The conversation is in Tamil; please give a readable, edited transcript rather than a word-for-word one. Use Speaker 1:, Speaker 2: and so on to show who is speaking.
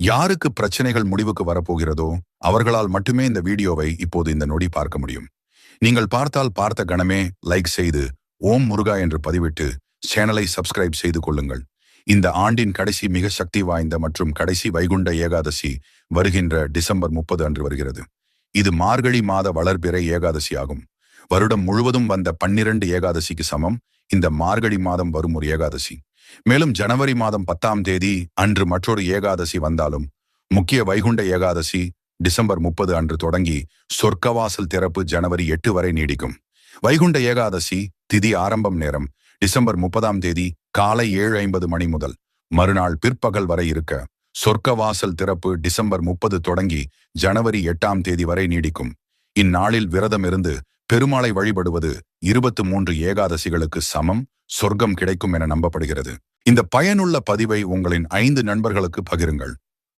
Speaker 1: யாருக்கு பிரச்சனைகள் முடிவுக்கு வரப்போகிறதோ அவர்களால் மட்டுமே இந்த வீடியோவை இப்போது இந்த நொடி பார்க்க முடியும். நீங்கள் பார்த்தால் பார்த்த கணமே லைக் செய்து ஓம் முருகா என்று பதிவிட்டு சேனலை சப்ஸ்கிரைப் செய்து கொள்ளுங்கள். இந்த ஆண்டின் கடைசி மிக சக்தி வாய்ந்த மற்றும் கடைசி வைகுண்ட ஏகாதசி வருகின்ற டிசம்பர் 30 அன்று வருகிறது. இது மார்கழி மாத வளர்பிறை ஏகாதசி ஆகும். வருடம் முழுவதும் வந்த 12 ஏகாதசிக்கு சமம் இந்த மார்கழி மாதம் வரும் ஒரு ஏகாதசி. மேலும் ஜனவரி மாதம் 10ஆம் தேதி அன்று மற்றொரு ஏகாதசி வந்தாலும் முக்கிய வைகுண்ட ஏகாதசி டிசம்பர் 30 அன்று தொடங்கி சொர்க்கவாசல் திறப்பு ஜனவரி 8 வரை நீடிக்கும். வைகுண்ட ஏகாதசி திதி ஆரம்பம் நேரம் டிசம்பர் 30ஆம் தேதி காலை 7:50 மணி முதல் மறுநாள் பிற்பகல் வரை இருக்க, சொர்க்கவாசல் திறப்பு டிசம்பர் 30 தொடங்கி ஜனவரி 8ஆம் தேதி வரை நீடிக்கும். இந்நாளில் விரதம் இருந்து பெருமாளை வழிபடுவது 23 ஏகாதசிகளுக்கு சமம் சொர்க்கம் கிடைக்கும் என நம்பப்படுகிறது. இந்த பயனுள்ள பதிவை உங்களின் 5 நண்பர்களுக்கு பகிருங்கள்.